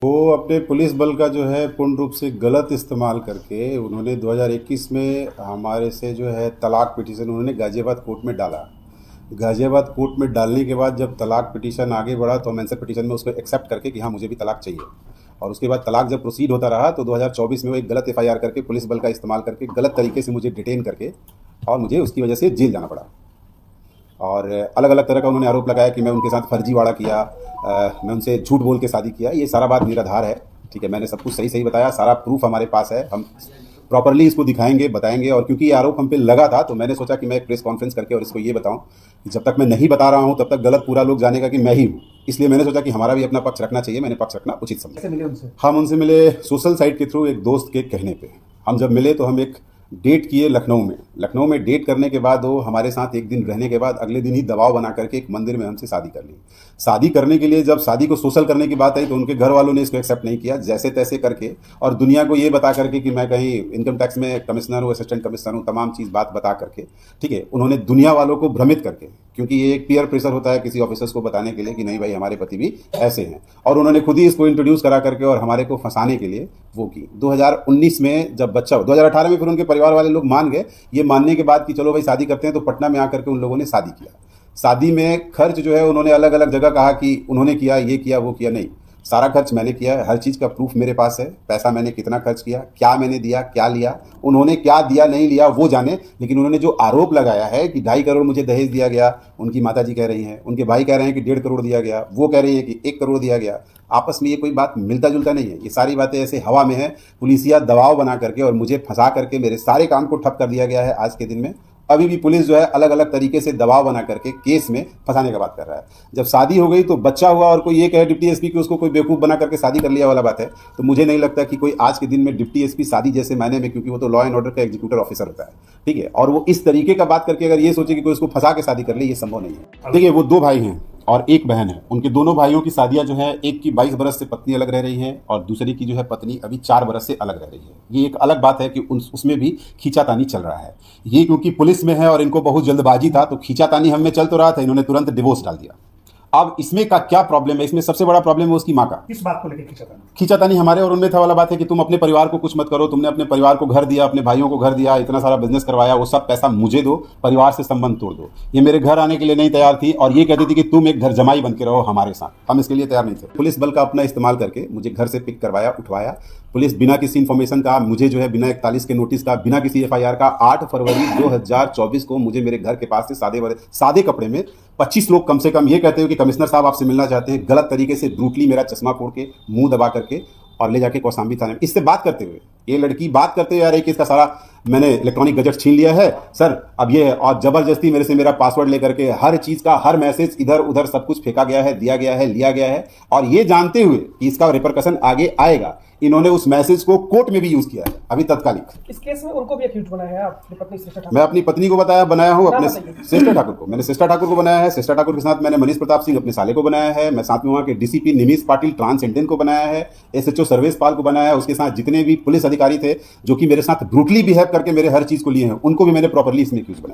वो अपने पुलिस बल का जो है पूर्ण रूप से गलत इस्तेमाल करके उन्होंने 2021 में हमारे से जो है तलाक पिटीशन उन्होंने गाज़ियाबाद कोर्ट में डाला। गाज़ियाबाद कोर्ट में डालने के बाद जब तलाक पिटीशन आगे बढ़ा तो हम आंसर पिटीशन में उसको एक्सेप्ट करके कि हाँ मुझे भी तलाक चाहिए, और उसके बाद तलाक जब प्रोसीड होता रहा तो 2024 में वो एक गलत एफआईआर करके पुलिस बल का इस्तेमाल करके गलत तरीके से मुझे डिटेन करके और मुझे उसकी वजह से जेल जाना पड़ा। और अलग अलग तरह का उन्होंने आरोप लगाया कि मैं उनके साथ फर्जीवाड़ा किया, मैं उनसे झूठ बोल के शादी किया। ये सारा बात निराधार है, ठीक है। मैंने सब कुछ सही सही बताया, सारा प्रूफ हमारे पास है, हम प्रॉपरली इसको दिखाएंगे, बताएंगे। और क्योंकि ये आरोप हम पे लगा था तो मैंने सोचा कि मैं एक प्रेस कॉन्फ्रेंस करके और इसको ये बताऊं कि जब तक मैं नहीं बता रहा हूं तब तक गलत पूरा लोग जानेगा कि मैं ही हूं। इसलिए मैंने सोचा कि हमारा भी अपना पक्ष रखना चाहिए, मैंने पक्ष रखना उचित समझा। हम उनसे मिले सोशल साइट के थ्रू, एक दोस्त के कहने पे। हम जब मिले तो हम एक डेट किए लखनऊ में डेट करने के बाद वो हमारे साथ एक दिन रहने के बाद अगले दिन ही दबाव बना करके एक मंदिर में हमसे शादी कर ली। शादी करने के लिए जब शादी को सोशल करने की बात आई तो उनके घर वालों ने इसको एक्सेप्ट नहीं किया, जैसे तैसे करके, और दुनिया को ये बता करके कि मैं कहीं इनकम टैक्स में कमिश्नर हूँ, असिस्टेंट कमिश्नर हूँ, तमाम चीज़ बात बता करके, ठीक है, उन्होंने दुनिया वालों को भ्रमित करके, क्योंकि ये एक पीयर प्रेशर होता है किसी ऑफिसर्स को बताने के लिए कि नहीं भाई हमारे पति भी ऐसे हैं, और उन्होंने खुद ही इसको इंट्रोड्यूस करा करके और हमारे को फंसाने के लिए वो की। 2019 में जब बच्चा, 2018 में फिर उनके परिवार वाले लोग मान गए। ये मानने के बाद कि चलो भाई शादी करते हैं, तो पटना में आकर के उन लोगों ने शादी किया। शादी में खर्च जो है उन्होंने अलग अलग जगह कहा कि उन्होंने किया, ये किया, वो किया। नहीं, सारा खर्च मैंने किया है, हर चीज़ का प्रूफ मेरे पास है। पैसा मैंने कितना खर्च किया, क्या मैंने दिया, क्या लिया, उन्होंने क्या दिया नहीं लिया वो जाने। लेकिन उन्होंने जो आरोप लगाया है कि 2.5 करोड़ मुझे दहेज दिया गया, उनकी माताजी कह रही हैं, उनके भाई कह रहे हैं कि 1.5 करोड़ दिया गया, वो कह रही हैं कि 1 करोड़ दिया गया। आपस में ये कोई बात मिलता जुलता नहीं है, ये सारी बातें ऐसे हवा में है। पुलिसिया दबाव बना करके और मुझे फंसा करके मेरे सारे काम को ठप कर दिया गया है आज के दिन में। अभी भी पुलिस जो है अलग अलग तरीके से दबाव बना करके केस में फंसाने का बात कर रहा है। जब शादी हो गई तो बच्चा हुआ और कोई ये कहे डिप्टी एसपी कि उसको कोई बेवकूफ़ बना करके शादी कर लिया वाला बात है, तो मुझे नहीं लगता कि कोई आज के दिन में डिप्टी एसपी शादी जैसे मायने में, क्योंकि वो तो लॉ एंड ऑर्डर का एग्जीक्यूटिव ऑफिसर होता है, ठीक है, और वो इस तरीके का बात करके अगर ये सोचे कि कोई उसको फंसा के शादी कर ले, ये संभव नहीं है। देखिए, वो 2 भाई हैं और 1 बहन है। उनके दोनों भाइयों की शादियां जो है, एक की 22 बरस से पत्नी अलग रह रही है और दूसरे की जो है पत्नी अभी 4 बरस से अलग रह रही है। ये एक अलग बात है कि उसमें भी खींचातानी चल रहा है। ये क्योंकि पुलिस में है और इनको बहुत जल्दबाजी था, तो खींचातानी हम में चल तो रहा था, इन्होंने तुरंत डिवोर्स डाल दिया। अब इसमें का क्या प्रॉब्लम है? इसमें सबसे बड़ा प्रॉब्लम है उसकी माँ का। किस बात को लेकर खींचातानी? खींचातानी हमारे और उनमें था वाला बात है कि तुम अपने परिवार को कुछ मत करो, तुमने अपने परिवार को घर दिया, अपने भाइयों को घर दिया, इतना सारा बिजनेस करवाया, वो सब पैसा मुझे दो, परिवार से संबंध तोड़ दो। ये मेरे घर आने के लिए नहीं तैयार थी और ये कहती थी कि तुम एक घर जमाई बन के रहो हमारे साथ। हम इसके लिए तैयार नहीं थे। पुलिस बल का अपना इस्तेमाल करके मुझे घर से पिक करवाया, उठवाया। पुलिस बिना किसी इन्फॉर्मेशन का मुझे जो है, बिना 41 के नोटिस का, बिना किसी एफआईआर का 8 फरवरी 2024 को मुझे मेरे घर के पास से सादे कपड़े में 25 लोग कम से कम ये कहते हो कि कमिश्नर साहब आपसे मिलना चाहते हैं, गलत तरीके से ब्रूटली मेरा चश्मा फोड़ के, मुंह दबा करके और ले जाके कौशाम्बी थाने में इससे बात करते हुए, ये लड़की बात करते हुए आ रही कि इसका सारा मैंने इलेक्ट्रॉनिक गजट छीन लिया है सर, अब ये है, और जबरदस्ती मेरे से मेरा पासवर्ड लेकर के हर चीज़ का, हर मैसेज इधर उधर सब कुछ फेंका गया है, दिया गया है, लिया गया है। और ये जानते हुए कि इसका रिपरकशन आगे आएगा, इन्होंने उस मैसेज को कोर्ट में भी यूज किया है अभी तत्कालिक। इस केस में उनको भी एक्यूज बनाया है, अपनी पत्नी श्रेष्ठा ठाकुर? मैं अपनी पत्नी को बनाया हूँ, अपने श्रेष्ठा ठाकुर को। मैंने श्रेष्ठा ठाकुर को बनाया है। श्रेष्ठा ठाकुर के साथ मैंने मनीष प्रताप सिंह अपने साले को बनाया है। मैं साथ में वहाँ के डीसीपी निमिष पाटिल ट्रांस इंडियन को बनाया है। एसएचओ सर्वेश पाल को बनाया है। उसके साथ जितने भी पुलिस अधिकारी थे जो कि मेरे साथ ब्रूटली बिहेव करके मेरे हर चीज़ को लिए हैं, उनको भी मैंने प्रॉपरली इसमें एक्यूज बनाया।